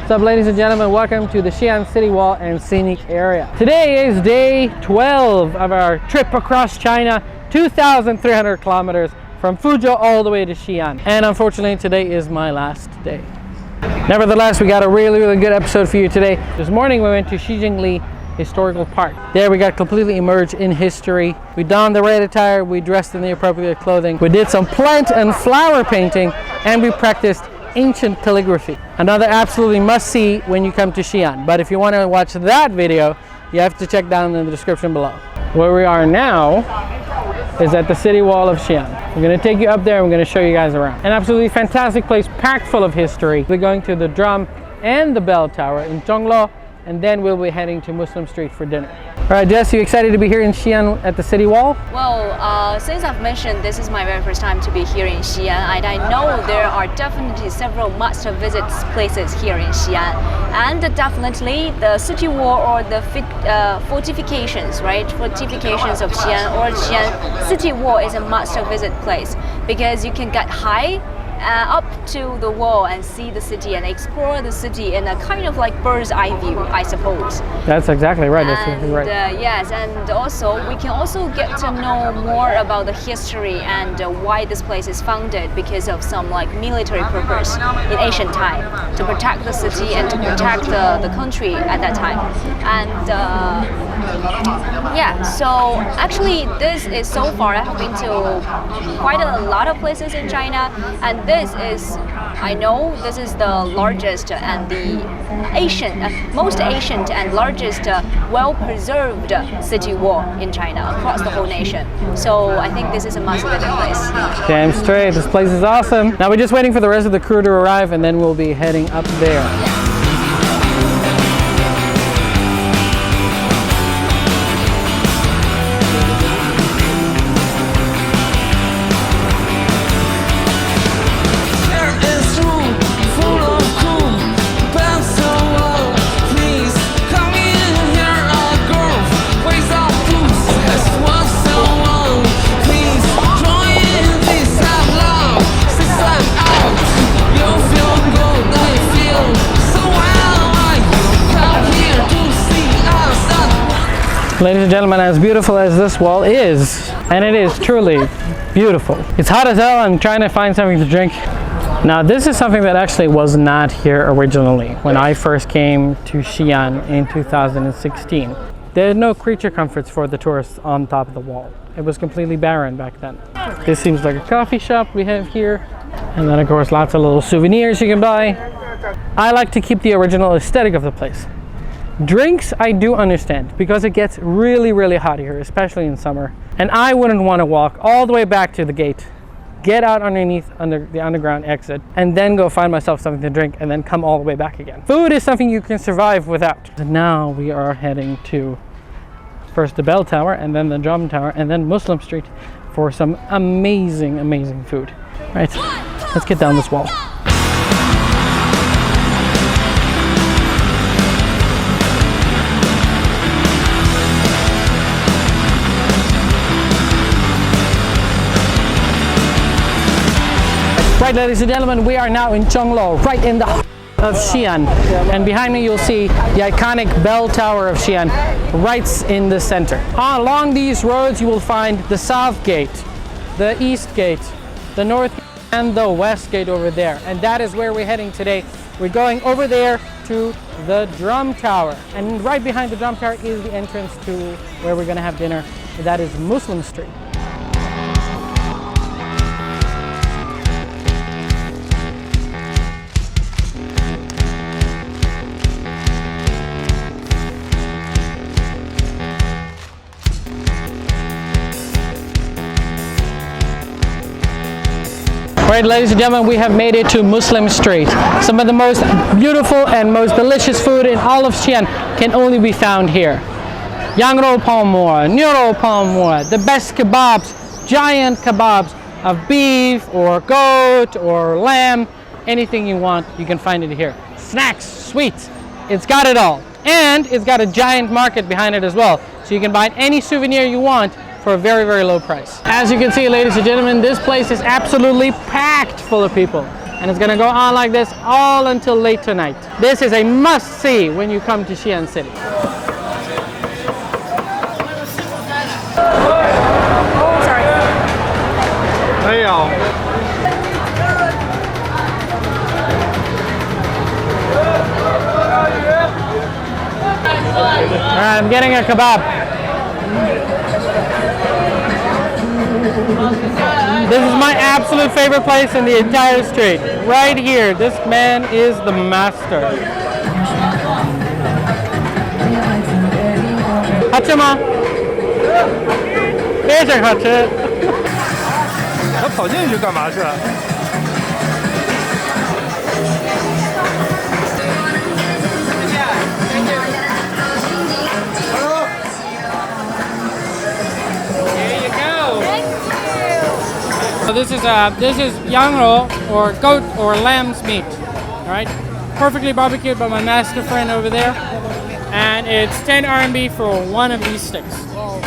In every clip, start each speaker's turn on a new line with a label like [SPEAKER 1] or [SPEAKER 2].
[SPEAKER 1] What's up, ladies and gentlemen? Welcome to the Xi'an City Wall and Scenic Area. Today is day 12 of our trip across China, 2,300 kilometers from Fuzhou all the way to Xi'an. And unfortunately, today is my last day. Nevertheless, we got a really good episode for you today. This morning we went to Xinjiang Historical Park. There we got completely immersed in history. We donned the right attire, we dressed in the appropriate clothing, we did some plant and flower painting, and we practiced ancient calligraphy. Another absolutely must-see when you come to Xi'an. But if you want to watch that video, you have to check down in the description below. Where we are now is at the city wall of Xi'an. We're going to take you up there and we're going to show you guys around. An absolutely fantastic place, packed full of history. We're going to the drum and the bell tower in Zhongluo, and then we'll be heading to Muslim Street for dinner. All right, Jess, you excited to be here in Xi'an at the city wall?
[SPEAKER 2] Well, since I've mentioned this is my very first time to be here in Xi'an, and I know there are definitely several must-visit places here in Xi'an, and definitely the city wall or the fortifications, right? Fortifications of Xi'an or Xi'an city wall is a must-visit place because you can get high up to the wall and see the city and explore the city in a kind of like bird's eye view, I suppose.
[SPEAKER 1] That's exactly right. That's exactly right.
[SPEAKER 2] Yes, and also we can also get to know more about the history and why this place is founded because of some like military purpose in ancient time to protect the city and to protect the country at that time. And yeah, so actually this is so far I have been to quite a lot of places in China, and this is, I know this is the largest and the most ancient and largest well-preserved city wall in China across the whole nation. So I think this is a must-visit place.
[SPEAKER 1] Damn straight, this place is awesome. Now we're just waiting for the rest of the crew to arrive and then we'll be heading up there.
[SPEAKER 2] Yeah.
[SPEAKER 1] Ladies and gentlemen, as beautiful as this wall is, and it is truly beautiful, it's hot as hell. I'm trying to find something to drink. Now this is something that actually was not here originally when I first came to Xi'an in 2016. There are no creature comforts for the tourists on top of the wall. It was completely barren back then. This seems like a coffee shop we have here, and then of course lots of little souvenirs you can buy. I like to keep the original aesthetic of the place. Drinks I do understand because it gets really hot here, especially in summer, and I wouldn't want to walk all the way back to the gate, get out underneath the underground exit, and then go find myself something to drink and then come all the way back again. Food is something you can survive without. And now we are heading to first the bell tower and then the drum tower and then Muslim Street for some amazing food. All right, let's get down this wall. Right, ladies and gentlemen, we are now in Zhongluo, right in the heart of Xi'an. And behind me you'll see the iconic bell tower of Xi'an right in the center. Along these roads you will find the south gate, the east gate, the north and the west gate over there. And that is where we're heading today. We're going over there to the drum tower. And right behind the drum tower is the entrance to where we're going to have dinner. That is Muslim Street. Right, ladies and gentlemen, we have made it to Muslim Street. Some of the most beautiful and most delicious food in all of Xi'an can only be found here. Yang rou pao mo, niu rou pao mo, the best kebabs, giant kebabs of beef or goat or lamb, anything you want, you can find it here. Snacks, sweets, it's got it all. And it's got a giant market behind it as well. So you can buy any souvenir you want for a very, very low price. As you can see, ladies and gentlemen, this place is absolutely packed full of people. And it's gonna go on like this all until late tonight. This is a must-see when you come to Xi'an City.
[SPEAKER 2] Sorry.
[SPEAKER 3] 没有。
[SPEAKER 1] Alright, I'm getting a kebab. This is my absolute favorite place in the entire street. Right here, this man is the master. 好吃吗？非常好吃。
[SPEAKER 3] 他跑进去干嘛去了？
[SPEAKER 1] So this is yangrou, or goat or lamb's meat, all right? Perfectly barbecued by my master friend over there, and it's 10 RMB for one of these sticks.
[SPEAKER 2] Whoa.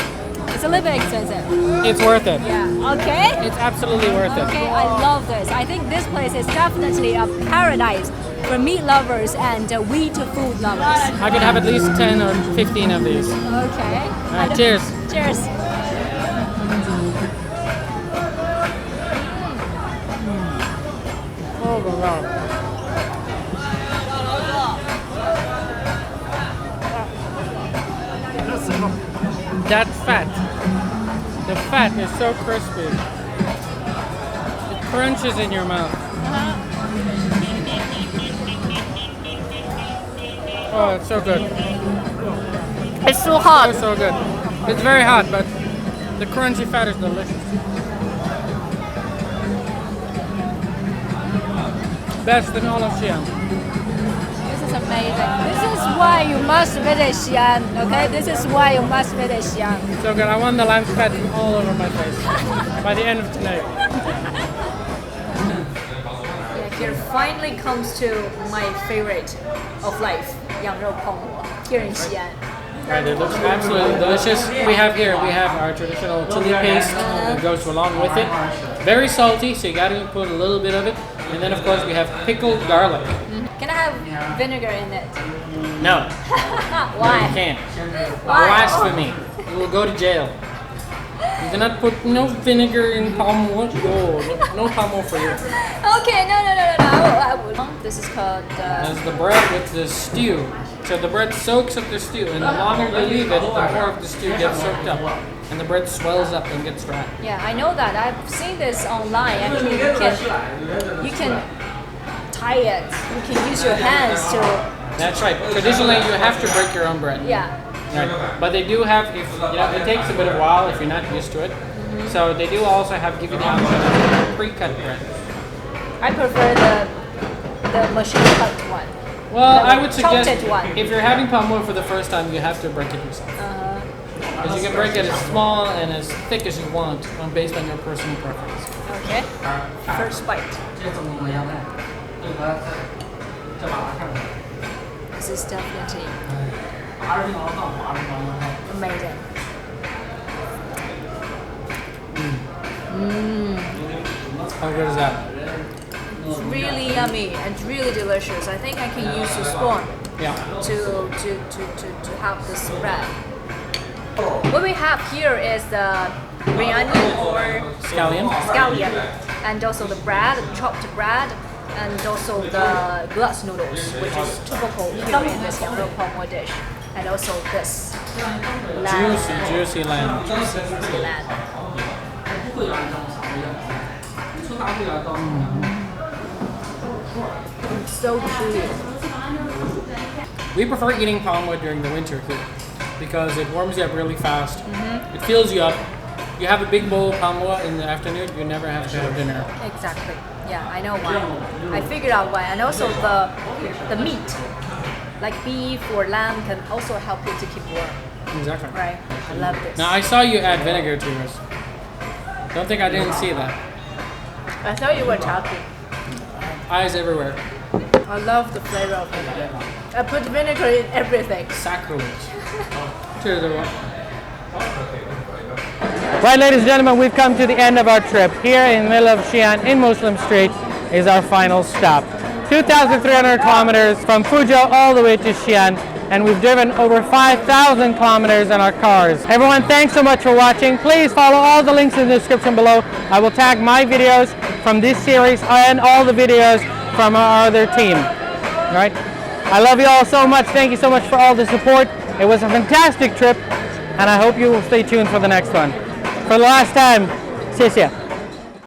[SPEAKER 2] It's a little bit expensive.
[SPEAKER 1] It's worth it.
[SPEAKER 2] Yeah. Okay.
[SPEAKER 1] It's absolutely worth it.
[SPEAKER 2] Okay, I love this. I think this place is definitely a paradise for meat lovers and wheat food lovers.
[SPEAKER 1] I could have at least 10 or 15 of these.
[SPEAKER 2] Okay.
[SPEAKER 1] All right, cheers.
[SPEAKER 2] Cheers.
[SPEAKER 1] Oh my God. That's fat. The fat is so crispy. It crunches in your mouth. Oh, it's so good.
[SPEAKER 2] It's so hot.
[SPEAKER 1] So good. It's very hot, but the crunchy fat is delicious. Best in all of Xi'an.
[SPEAKER 2] This is amazing. This is why you must visit Xi'an, okay? This is why you must visit Xi'an.
[SPEAKER 1] So good. I want the lamb fat all over my face by the end of tonight.
[SPEAKER 2] Yeah, here finally comes to my favorite of life, 羊肉泡馍 here in Xi'an.
[SPEAKER 1] Right, it looks absolutely delicious. We have our traditional chili paste that goes along with it. Very salty, so you gotta put a little bit of it. And then of course we have pickled garlic.
[SPEAKER 2] Can I have vinegar in it?
[SPEAKER 1] No,
[SPEAKER 2] Why?
[SPEAKER 1] you can't.
[SPEAKER 2] Why?
[SPEAKER 1] Blasphemy. You will go to jail. You cannot put no vinegar in palmo. No palmo for you.
[SPEAKER 2] Okay, no. I would. This is called.
[SPEAKER 1] That's the bread with the stew. So the bread soaks up the stew, and the longer you leave it, the more of the stew gets soaked up, and the bread swells up and gets dry.
[SPEAKER 2] Yeah, I know that. I've seen this online. Actually, you can tie it. You can use your hands to.
[SPEAKER 1] That's right. Traditionally, you have to break your own bread.
[SPEAKER 2] Yeah.
[SPEAKER 1] Right. But they do have, if it takes a bit of a while if you're not used to it. So they do also give you the option of pre-cut bread.
[SPEAKER 2] I prefer the machine cut one.
[SPEAKER 1] Well,
[SPEAKER 2] The
[SPEAKER 1] I would suggest
[SPEAKER 2] chopped one.
[SPEAKER 1] if you're having palmo for the first time, you have to break it yourself. Because you can break it as small and as thick as you want, based on your personal preference.
[SPEAKER 2] Okay. First bite. This is definitely amazing.
[SPEAKER 1] How good is that?
[SPEAKER 2] It's really yummy and really delicious. I think I can use a spoon
[SPEAKER 1] Yeah.
[SPEAKER 2] to have this bread. What we have here is the green onion or
[SPEAKER 1] Scallion.
[SPEAKER 2] scallion, and also the bread, chopped bread, and also the glass noodles, which is typical here in this 羊肉泡馍 dish, and also this lamb.
[SPEAKER 1] Juicy lamb.
[SPEAKER 2] Juicy lamb. It's so chewy.
[SPEAKER 1] We prefer eating palmo during the winter here because it warms you up really fast. It fills you up. You have a big bowl of palmo in the afternoon, you never have to have dinner.
[SPEAKER 2] Exactly. Yeah, I know why. I figured out why. And also the meat, like beef or lamb, can also help you to keep warm.
[SPEAKER 1] Exactly.
[SPEAKER 2] Right? I love this.
[SPEAKER 1] Now I saw you add vinegar to yours. Don't think I didn't see that.
[SPEAKER 2] I thought you were talking.
[SPEAKER 1] Eyes everywhere.
[SPEAKER 2] I love the flavor of vinegar. I put vinegar in everything.
[SPEAKER 1] Sacrilege. Cheers, everyone. Right, ladies and gentlemen, we've come to the end of our trip here in the middle of Xi'an in Muslim Street. is our final stop. 2,300 kilometers from Fuzhou all the way to Xi'an, and we've driven over 5,000 kilometers in our cars. Everyone, thanks so much for watching. Please follow all the links in the description below. I will tag my videos from this series and all the videos from our other team. All right? I love you all so much. Thank you so much for all the support. It was a fantastic trip, and I hope you will stay tuned for the next one. For the last time, 谢谢。